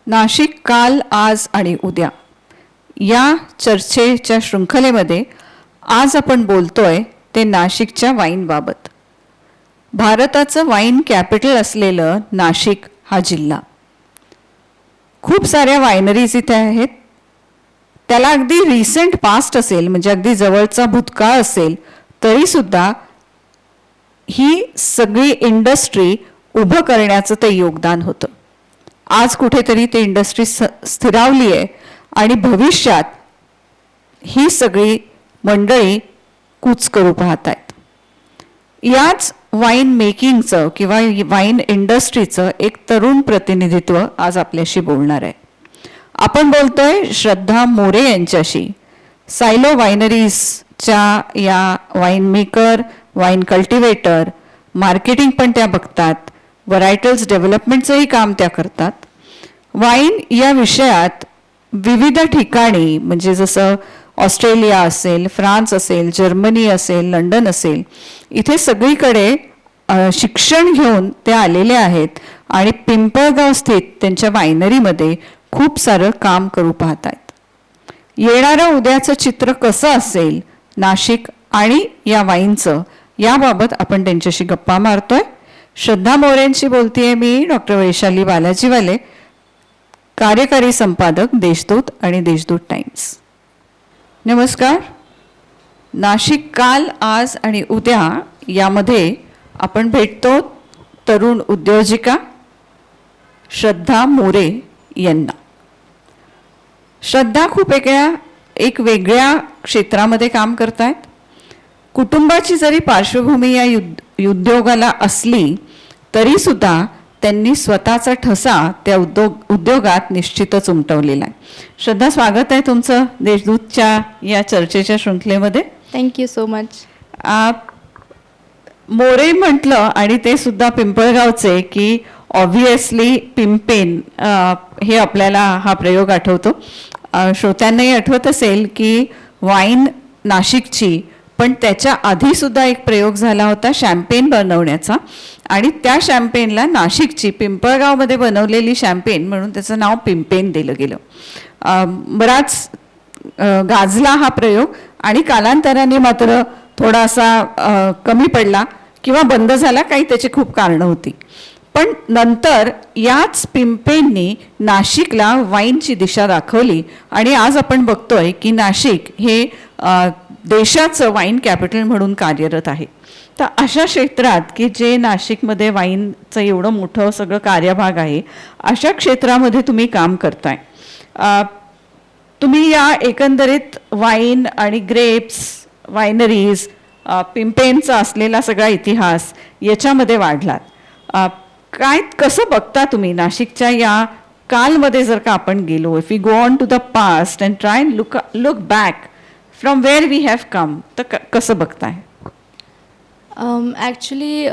नाशिक काल, आज आणि उद्या या चर्चेच्या शृंखलेमध्ये आज आपण बोलतोय ते नाशिकच्या वाईनबाबत. भारताचं वाईन कॅपिटल असलेलं नाशिक हा जिल्हा, खूप साऱ्या वायनरीज इथे आहेत. त्याला अगदी रिसेंट पास्ट असेल, म्हणजे अगदी जवळचा भूतकाळ असेल, तरीसुद्धा ही सगळी इंडस्ट्री उभं करण्याचं ते योगदान होतं. आज कुठेतरी ती इंडस्ट्री स्थिरावली आहे आणि भविष्यात ही सगळी मंडळी कूच करू पाहत आहेत. याच वाईन मेकिंगचं किंवा वाईन इंडस्ट्रीचं एक तरुण प्रतिनिधित्व आज आपल्याशी बोलणार आहे. आपण बोलतोय श्रद्धा मोरे यांच्याशी. सायलो वायनरीजच्या या wine maker, wine cultivator, marketing पण त्या बघतात, व्हरायटल्स डेव्हलपमेंटचंही काम त्या करतात. वाईन या विषयात विविध ठिकाणी, म्हणजे जसं ऑस्ट्रेलिया असेल, फ्रान्स असेल, जर्मनी असेल, लंडन असेल, इथे सगळीकडे शिक्षण घेऊन ते आलेले आहेत आणि पिंपळगाव स्थित त्यांच्या वायनरीमध्ये खूप सारं काम करू पाहत आहेत. येणारं उद्याचं चित्र कसं असेल नाशिक आणि या वाईनचं, याबाबत आपण त्यांच्याशी गप्पा मारतोय. श्रद्धा मोरेंशी बोलतेय मी, डॉक्टर वैशाली बालाजीवाले, कार्यकारी संपादक देशदूत आणि देशदूत टाइम्स. नमस्कार. नाशिक काल, आज आणि उद्या यामध्ये आपण भेटतो तरुण उद्योजिका श्रद्धा मोरे यांना. श्रद्धा खूप एक वेगळ्या क्षेत्रामध्ये काम करतायत. कुटुंबाची जरी पार्श्वभूमी या उद्योगाला असली तरीसुद्धा त्यांनी स्वतःचा ठसा त्या उद्योगात निश्चितच उमटवलेला आहे. श्रद्धा, स्वागत आहे तुमचं देशदूतच्या या चर्चेच्या शृंखलेमध्ये. Thank you so much. मोरे म्हटलं आणि ते सुद्धा पिंपळगावचे की ऑब्व्हियसली पिंपेन हे आपल्याला हा प्रयोग आठवतो. श्रोत्यांनाही आठवत असेल की वाईन नाशिकची, पण त्याच्या आधीसुद्धा एक प्रयोग झाला होता शॅम्पेन बनवण्याचा, आणि त्या शॅम्पेनला नाशिकची पिंपळगावमध्ये बनवलेली शॅम्पेन म्हणून त्याचं नाव पिंपेन दिलं गेलं. बराच गाजला हा प्रयोग आणि कालांतराने मात्र थोडासा कमी पडला किंवा बंद झाला. काही त्याची खूप कारणं होती, पण नंतर याच पिंपेननी नाशिकला वाईनची दिशा दाखवली आणि आज आपण बघतोय की नाशिक हे देशाचं वाईन कॅपिटल म्हणून कार्यरत आहे. तर अशा क्षेत्रात की जे नाशिकमध्ये वाईनचं एवढं मोठं सगळं कार्यभाग आहे, अशा क्षेत्रामध्ये तुम्ही काम करताय. तुम्ही या एकंदरीत वाईन आणि ग्रेप्स, वायनरीज, पिंपेनचा असलेला सगळा इतिहास याच्यामध्ये वाढलात. काय कसं बघता तुम्ही नाशिकच्या या कालमध्ये? जर का आपण गेलो, if we go on to the past and try and look back from where we have come, तर कसं बघताय? ॲक्च्युली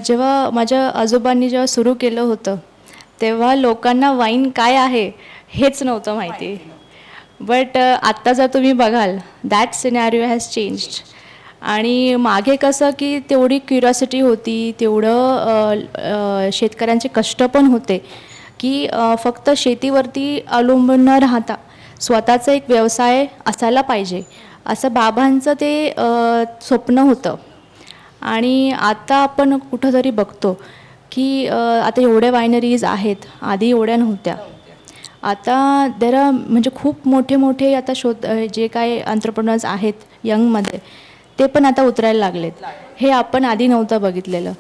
जेव्हा माझ्या आजोबांनी जेव्हा सुरू केलं होतं तेव्हा लोकांना वाईन काय आहे हेच नव्हतं माहिती. बट आत्ता जर तुम्ही बघाल, दॅट सिनॅरिओ हॅज चेंज्ड. आणि मागे कसं की तेवढी क्युरिओसिटी होती, तेवढं शेतकऱ्यांचे कष्ट पण होते की फक्त शेतीवरती अवलंबून न राहता स्वतःचा एक व्यवसाय असायला पाहिजे, असं बाबांचं ते स्वप्न होतं. आणि आता आपण कुठंतरी बघतो की आता एवढ्या वायनरीज आहेत, आधी एवढ्या नव्हत्या. आता म्हणजे खूप मोठे मोठे आता जे काय एंटरप्रेन्योर्स आहेत यंगमध्ये, ते पण आता उतरायला लागलेत. हे आपण आधी नव्हतं बघितलेलं.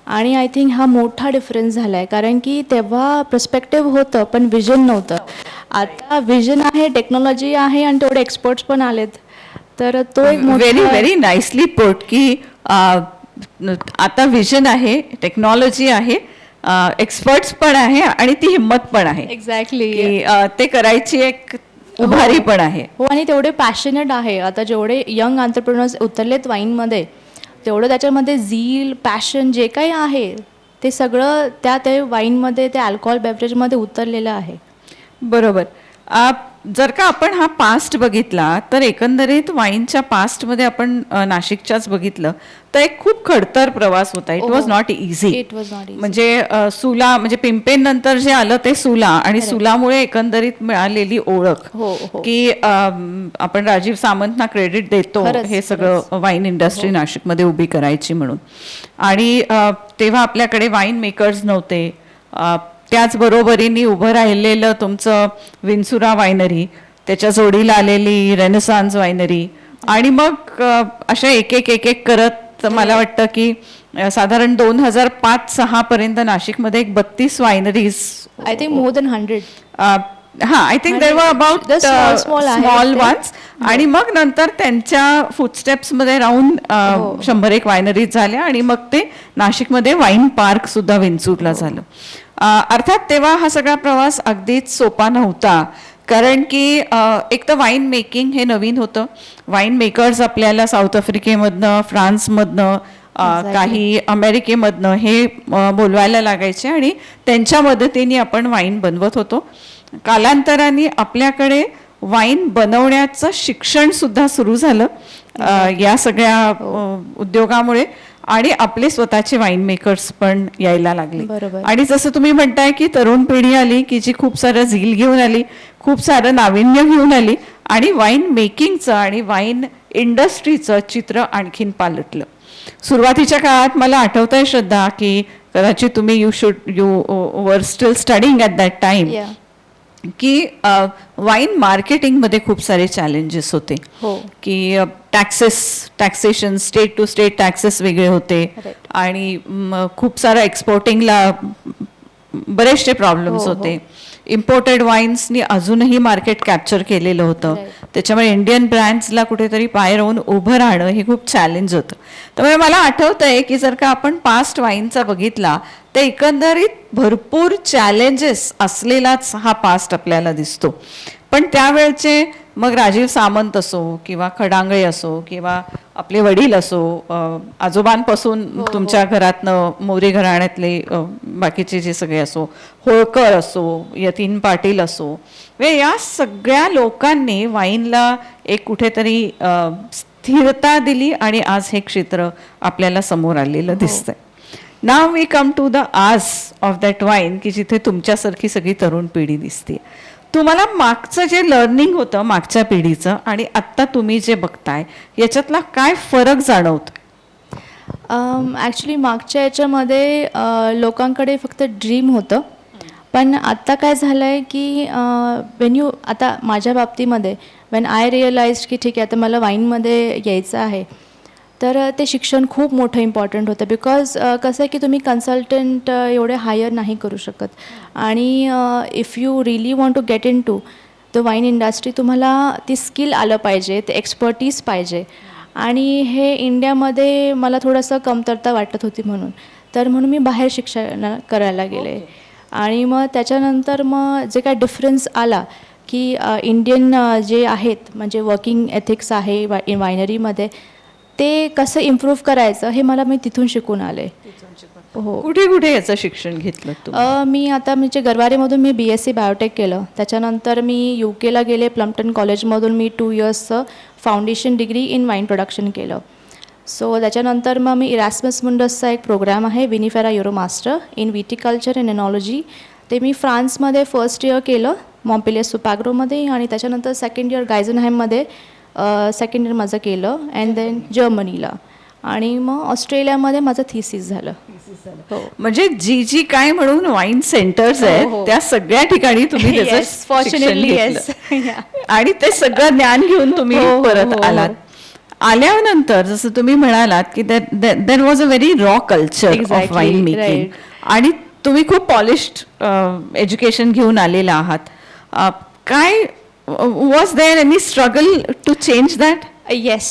आणि आय थिंक हा मोठा डिफरन्स झाला आहे, कारण की तेव्हा पर्स्पेक्टिव्ह होतं पण विजन नव्हतं. आता विजन आहे, टेक्नॉलॉजी आहे आणि तेवढे एक्सपर्ट्स पण आलेत. तर तो एक व्हेरी नाईसली पुट की आता विजन आहे, टेक्नॉलॉजी आहे, एक्सपर्ट्स पण आहे आणि ती हिंमत पण आहे. एक्झॅक्टली. ते करायची एक उभारी पण आहे. हो, आणि तेवढे पॅशनेट आहे. आता जेवढे यंग एंटरप्रेन्योर्स उतरलेत वाईनमध्ये, तेवढं त्याच्यामध्ये झील, पॅशन जे काही आहे ते सगळं ते वाईनमध्ये, ते अल्कोहोल बेवरेजमध्ये उतरलेलं आहे. बरोबर. जर का आपण हा पास्ट बघितला तर एकंदरीत वाईनच्या पास्टमध्ये आपण नाशिकच्याच बघितलं तर एक खूप खडतर प्रवास होता. It was not easy. It was not म्हणजे सुला म्हणजे पिंपेन नंतर जे आलं ते सुला आणि सुलामुळे एकंदरीत मिळालेली ओळख हो, हो. की आपण राजीव सामंतना क्रेडिट देतो खरंच, हे सगळं वाईन इंडस्ट्री नाशिकमध्ये उभी करायची म्हणून. आणि तेव्हा आपल्याकडे वाईन मेकर्स नव्हते. त्याचबरोबरीने उभं राहिलेलं तुमचं विन्सुरा वायनरी, त्याच्या जोडीला आलेली रेनेसान्स वायनरी आणि मग अशा एक एक करत मला वाटतं की साधारण 2005-06 पर्यंत नाशिकमध्ये एक 32 wineries, I think more than 100. I think there were about The small आहेत स्मॉल ते. वन्स. आणि मग नंतर त्यांच्या फुटस्टेप्स मध्ये राहून 101 वायनरीज झाल्या आणि मग ते नाशिकमध्ये वाईन पार्क सुद्धा विंचूरला झालं. अर्थात तेव्हा हा सगळा प्रवास अगदीच सोपा नव्हता, कारण की एक तर वाईन मेकिंग हे नवीन होतं. वाईन मेकर्स आपल्याला साऊथ आफ्रिकेमधनं, फ्रान्समधनं, काही अमेरिकेमधनं हे बोलवायला लागायचे आणि त्यांच्या मदतीने आपण वाईन बनवत होतो. कालांतराने आपल्याकडे वाईन बनवण्याचं शिक्षण सुद्धा सुरू झालं या सगळ्या उद्योगामुळे आणि आपले स्वतःचे वाईन मेकर्स पण यायला लागले. बरोबर. आणि जसं तुम्ही म्हणताय की तरुण पिढी आली की जी खूप सारं झील घेऊन आली, खूप सारं नाविन्य घेऊन आली आणि वाईन मेकिंगचं आणि वाईन इंडस्ट्रीचं चित्र आणखीन पालटलं. सुरुवातीच्या काळात मला आठवतंय श्रद्धा की कदाचित तुम्ही you were still studying at that time की वाईन मार्केटिंगमध्ये खूप सारे चॅलेंजेस होते. हो. की taxation state to state taxes वेगळे होते आणि खूप सारं एक्सपोर्टिंगला बरेचसे प्रॉब्लेम्स होते. इम्पोर्टेड वाईन्सनी अजूनही मार्केट कॅप्चर केलेलं होतं. त्याच्यामुळे इंडियन ब्रँड्सला कुठेतरी पाय राहून उभं राहणं हे खूप चॅलेंज होतं. त्यामुळे मला आठवतंय की जर का आपण पास्ट वाईनचा बघितला तर एकंदरीत भरपूर चॅलेंजेस असलेलाच हा पास्ट आपल्याला दिसतो. पण त्यावेळचे मग राजीव सामंत असो किंवा खडांगळे असो किंवा आपले वडील असो, आजोबांपासून तुमच्या घरातनं मोरे घराण्यातले बाकीचे जे सगळे असो, होळकर असो, यतीन पाटील असो, या सगळ्या लोकांनी वाईनला एक कुठेतरी स्थिरता दिली आणि आज हे क्षेत्र आपल्याला समोर आलेलं दिसतंय. Now we come to the आज ऑफ दॅट वाईन की जिथे तुमच्यासारखी सगळी तरुण पिढी दिसते. तुम्हाला मागचं जे लर्निंग होतं मागच्या पिढीचं आणि आत्ता तुम्ही जे बघताय याच्यातला काय फरक जाणवतो? ॲक्च्युली मागच्या याच्यामध्ये लोकांकडे फक्त ड्रीम होतं, पण आत्ता काय झालं आहे की आता माझ्या बाबतीमध्ये वेन आय रिअलाइज की ठीक आहे आता मला वाईनमध्ये यायचं आहे, तर ते शिक्षण खूप मोठं इम्पॉर्टंट होतं. बिकॉज कसं आहे की तुम्ही कन्सल्टंट एवढे हायर नाही करू शकत आणि if you really want to get in to the wine industry तुम्हाला ती स्किल आलं पाहिजे, ते एक्सपर्टीज पाहिजे आणि हे इंडियामध्ये मला थोडंसं कमतरता वाटत होती म्हणून मी बाहेर शिक्षण करायला गेले. आणि मग त्याच्यानंतर मग जे काय डिफरन्स आला की इंडियन जे आहेत म्हणजे वर्किंग एथिक्स आहे वायनरीमध्ये ते कसं इम्प्रूव्ह करायचं हे मी तिथून शिकून आले. हो. कुठे कुठे याचं शिक्षण घेतलं तुम्ही? मी आता म्हणजे गरवारेमधून मी BSc बायोटेक केलं. त्याच्यानंतर मी UKला गेले. प्लम्प्टन कॉलेजमधून मी 2 इयर्सचं foundation degree in wine production केलं. सो त्याच्यानंतर मग मी इरास्मस मुंडसचा एक प्रोग्राम आहे Vinifera Euro master in viticulture and oenology, ते मी फ्रान्समध्ये फर्स्ट इयर केलं मॉम्पेलियर सुपाग्रोमध्ये आणि त्याच्यानंतर सेकंड इयर गायझनहाईममध्ये सेकंड इयर माझं केलं अँड देन जर्मनीला आणि मग ऑस्ट्रेलियामध्ये माझं थिसिस झालं. हो. म्हणजे जी काय म्हणून वाईन सेंटर्स आहेत त्या सगळ्या ठिकाणी तुम्ही त्याचं शिक्षण घेतलं आणि ते सगळं ज्ञान घेऊन तुम्ही परत आलात. आल्यानंतर जसं तुम्ही म्हणालात की there was a very raw culture of wine making आणि तुम्ही खूप पॉलिश्ड एज्युकेशन घेऊन आलेला आहात. काय was there any struggle to change that? Yes,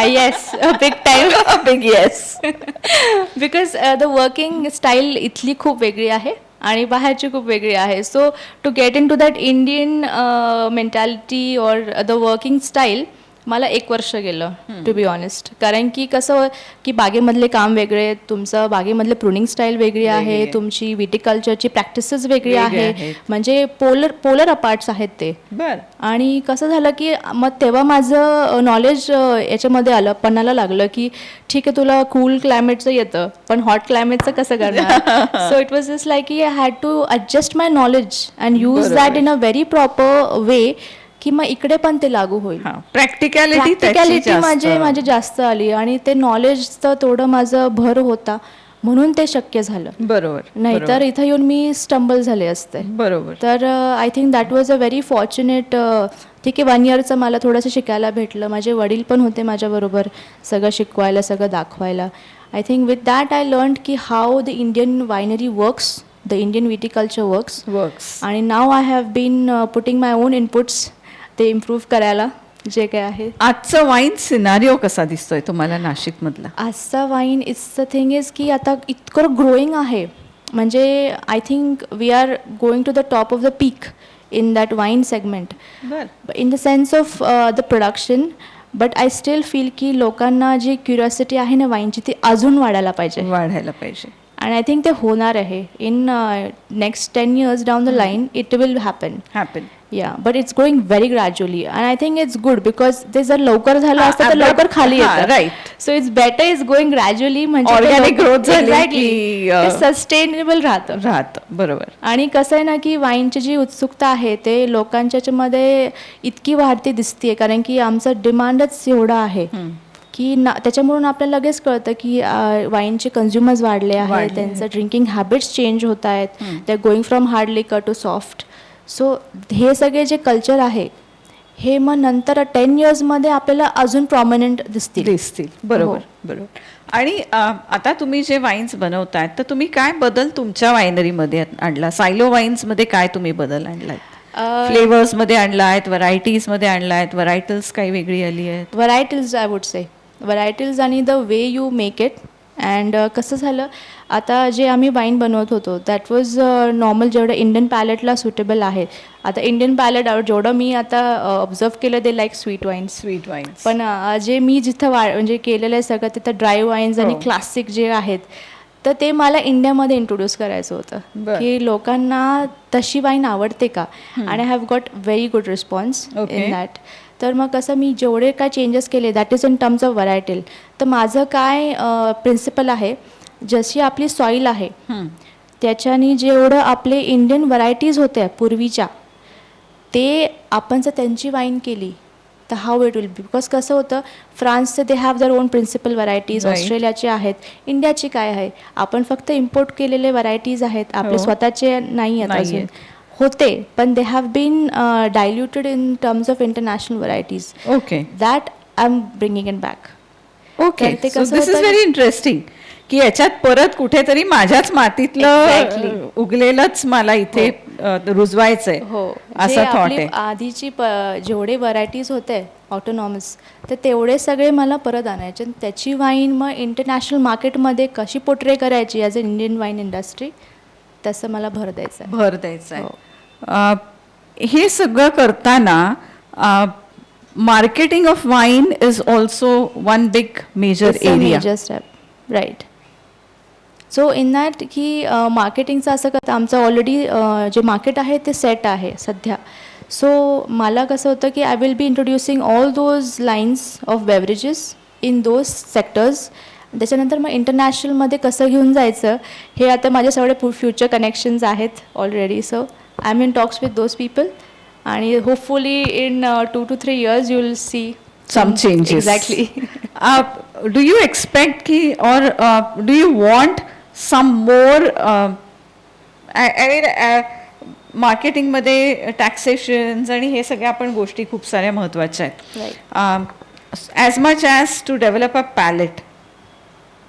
yes, a big time. A big yes. Because the working style इथली खूप वेगळी आहे आणि बाहेरची खूप वेगळी आहे. So to get into that Indian mentality or the working style मला 1 वर्ष गेलं टू बी ऑनेस्ट. कारण की कसं की बागेमधले काम वेगळे, तुमचं बागेमधले प्रुनिंग स्टाईल वेगळी आहे, तुमची विटिकल्चरची प्रॅक्टिसेस वेगळी आहे, म्हणजे पोलर अपार्ट्स आहेत ते. बर. आणि कसं झालं की मग तेव्हा माझं नॉलेज याच्यामध्ये आलं, पणाला लागलं की ठीक आहे तुला कूल क्लायमेटचं येतं पण हॉट क्लायमेटचं कसं करणार. So it was just like की I had to adjust my knowledge and use that in a very proper way की मग इकडे पण ते लागू होईल. प्रॅक्टिकॅलिटी माझी जास्त आली आणि ते नॉलेजचं थोडं माझं भर होता म्हणून ते शक्य झालं. बरोबर. नाहीतर इथं येऊन मी स्टंबल झाले असते. बरोबर. तर I think that was a very fortunate. ठीक आहे 1 इयरचं मला थोडंसं शिकायला भेटलं. माझे वडील पण होते माझ्याबरोबर सगळं शिकवायला, सगळं दाखवायला. I think with that I learn की how the Indian winery works, the Indian viticulture works. आणि now I have been putting my own inputs ते इम्प्रूव्ह करायला जे काय आहे. आजचा वाईन सिनारिओ कसा दिसतोय तुम्हाला नाशिक मधला? आजचा wine it's the thing is की आता इतकं ग्रोईंग आहे, म्हणजे I think we are going to the top of the peak in that wine segment in the sense of the production. But I still feel की लोकांना जी curiosity आहे ना वाईनची ती अजून वाढायला पाहिजे. And I think ते होणार आहे. In next 10 years down the line, it will happen. Yeah, but it's growing very gradually, and I think it's good because ते जर लवकर झालं असतं तर लवकर खाली येतं. Right. So it's better is going gradually, म्हणजे ऑर्गॅनिक ग्रोथ झाली की सस्टेनेबल राहतं. बरोबर. आणि कसं आहे ना की वाईनची जी उत्सुकता आहे ते लोकांच्या याच्यामध्ये इतकी वाढती दिसते कारण की आमचं डिमांडच एवढं आहे की त्याच्यामुळून आपल्याला लगेच कळतं की वाईनचे कन्झ्युमर्स वाढले आहेत, त्यांचं ड्रिंकिंग हॅबिट्स चेंज होत आहेत, ते गोईंग फ्रॉम हार्ड लिकर टू सॉफ्ट. सो हे सगळे जे कल्चर आहे हे मग नंतर 10 इयर्समध्ये आपल्याला अजून प्रॉमिनंट दिसतील. बरोबर. आणि आता तुम्ही जे वाईन्स बनवतायत तर तुम्ही काय बदल तुमच्या वायनरीमध्ये आणला? सायलो वाईन्समध्ये काय तुम्ही बदल आणलाय? फ्लेवर्समध्ये आणलायत, व्हरायटीजमध्ये आणलायत, व्हरायटल्स काही वेगळी आली आहेत? Varieties I would say varieties आणि the way you make it. And कसं झालं आता जे आम्ही वाईन बनवत होतो दॅट वॉज नॉर्मल जेवढं इंडियन पॅलेटला सुटेबल आहे. आता इंडियन पॅलेट जेवढं मी आता ऑब्झर्व केलं ते लाईक स्वीट वाईन्स. पण जे मी जिथं म्हणजे केलेलं आहे सगळं तिथं ड्राय वाईन्स आणि क्लासिक जे आहेत तर ते मला इंडियामध्ये इंट्रोड्यूस करायचं होतं की लोकांना तशी वाईन आवडते का. आणि I have got very good response in that. तर मग कसं मी जेवढे काय चेंजेस केले that is in terms of variety. तर माझं काय प्रिन्सिपल आहे, जशी आपली सॉईल आहे त्याच्यानी जेवढं आपले इंडियन व्हरायटीज होत्या पूर्वीच्या ते आपण जर त्यांची वाईन केली तर how it will be. Because कसं होतं फ्रान्सचे they have their own principal varieties, ऑस्ट्रेलियाचे आहेत, इंडियाची काय आहे, आपण फक्त इम्पोर्ट केलेले व्हरायटीज आहेत, आपले स्वतःचे नाही आहेत अजून होते पण they have been diluted in terms of international varieties. That I am bringing it back. This is very interesting की याच्यात परत कुठेतरी माझ्याच मातीतलं उगलेलंच मला इथे रुजवायचंय असा थॉट आहे. आधीची जेवढे व्हरायटीज होते ऑटोनॉमस तर तेवढे सगळे मला परत आणायचे. त्याची वाईन मग इंटरनॅशनल मार्केटमध्ये कशी पोर्ट्रे करायची as a Indian wine industry तसं मला भर द्यायचं आहे. हे सगळं करताना marketing of wine is also one big major area. Right. So in that की मार्केटिंगचं असं करतं आमचं ऑलरेडी जे मार्केट आहे ते सेट आहे सध्या. सो मला कसं होतं की I will be introducing all those lines of beverages in those sectors. त्याच्यानंतर मग इंटरनॅशनलमध्ये कसं घेऊन जायचं हे आता माझे सगळे फ्युचर कनेक्शन्स आहेत already. So I am in talks with those people आणि hopefully in 2 to 3 years you will see some changes. Exactly. Do you expect ki or do you want some more I mean marketing मध्ये taxation आणि हे सगळ्या आपण गोष्टी खूप साऱ्या महत्त्वाच्या आहेत. As much as to develop a palette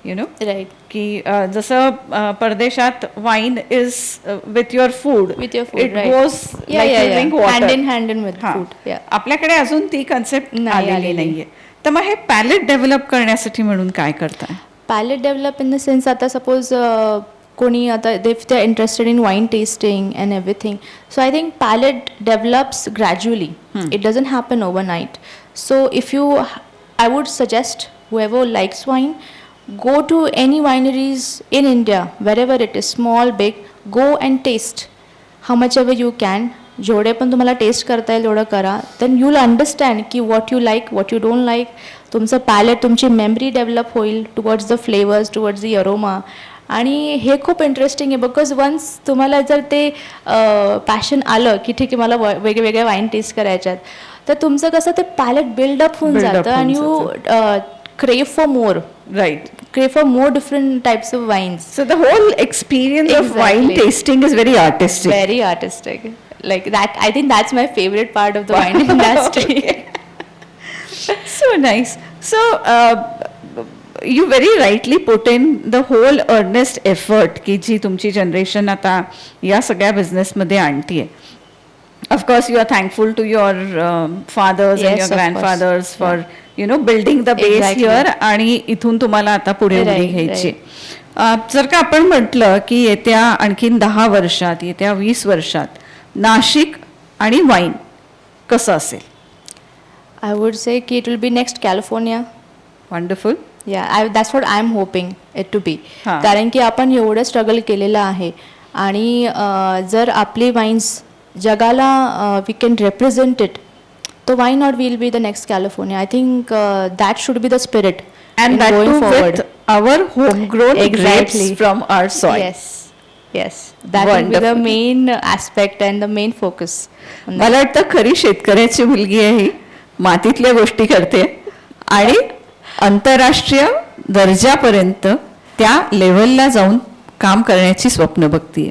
you know. Right. की जसं परदेशात wine is with your food it goes hand in with food. आपल्याकडे अजून ती कन्सेप्ट आलेली नाहीये. तर मग हे पॅलेट डेव्हलप करण्यासाठी म्हणून काय करताय? Palette develop in the sense आता सपोज कोणी आता if they are interested in wine tasting and everything. So I think palette develops gradually. It doesn't happen overnight. So if you, I would suggest whoever likes wine, go to any wineries in India, wherever it is, small, big, go and taste how much ever you can. जेवढे पण तुम्हाला taste करता येईल तेवढं करा. Then you will understand की what you like, what you don't like. तुमचं palette, तुमची मेमरी डेव्हलप होईल towards the flavours, towards the aroma. आणि हे खूप इंटरेस्टिंग आहे बिकॉज वन्स तुम्हाला जर ते पॅशन आलं की ठीक आहे मला वेगवेगळ्या वाईन टेस्ट करायच्यात, तर तुमचं कसं ते पॅलेट बिल्डअप होऊन जातं आणि you crave for more. Right. Crave for more different types of wines. So the whole experience of wine Exactly. tasting is very artistic. Very artistic. Like that, I think that's my favorite part of the wine industry. So nice. So you very rightly put in the whole earnest effort की जी तुमची generation आता या सगळ्या बिझनेसमध्ये आणतीये. Of course, you are thankful to your fathers and Yes, your of grandfathers course. for building the base Exactly. here आणि इथून तुम्हाला आता पुढे उडी Right, घ्यायची. जर का आपण म्हटलं की येत्या आणखीन 10 वर्षात, येत्या 20 वर्षात नाशिक आणि वाईन कसं असेल? I would say ki it will be next California. Wonderful. Yeah, that's what I'm hoping it to be. हां. कारण की आपण एवढं स्ट्रगल केलेलं आहे आणि जर आपली वाईन्स जगाला वी कॅन रिप्रेझेंट इट, तो why not will be the next California. I think that should be the spirit And that too with our homegrown grapes from our soil. Yes, that will be the Wonderful. main aspect and the main focus on that. मला वाटतं खरी शेतकऱ्याची मुलगी आहे ही, मातीतल्या गोष्टी करते आणि आंतरराष्ट्रीय दर्जापर्यंत त्या लेवलला जाऊन काम करण्याची स्वप्न बघतीये.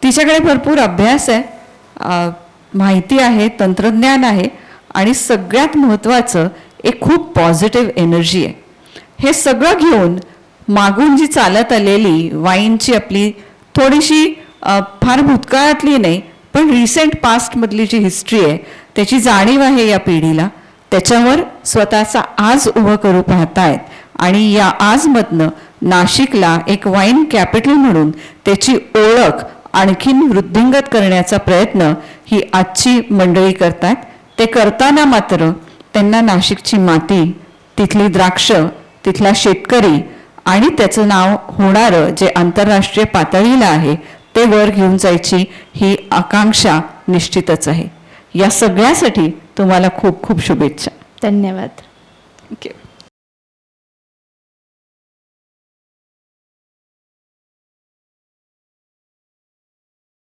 तिच्याकडे भरपूर अभ्यास आहे, माहिती आहे, तंत्रज्ञान आहे आणि सगळ्यात महत्त्वाचं एक खूप पॉझिटिव्ह एनर्जी आहे. हे सगळं घेऊन मागून जी चालत आलेली वाईनची आपली थोडीशी फार भूतकाळातली नाही पण रिसेंट पास्टमधली जी हिस्ट्री आहे त्याची जाणीव आहे या पिढीला. त्याच्यावर स्वतःचा आज उभं करू पाहतायत आणि या आजमधनं नाशिकला एक वाईन कॅपिटल म्हणून त्याची ओळख आणखीन वृद्धिंगत करण्याचा प्रयत्न ही आजची मंडळी करतात. ते करताना मात्र त्यांना नाशिकची माती, तिथली द्राक्ष, तिथला शेतकरी आणि त्याचं नाव होणारं जे आंतरराष्ट्रीय पातळीला आहे ते वर घेऊन जायची ही आकांक्षा निश्चितच आहे. या सगळ्यासाठी तुम्हाला खूप खूप शुभेच्छा. धन्यवाद. थँक्यू.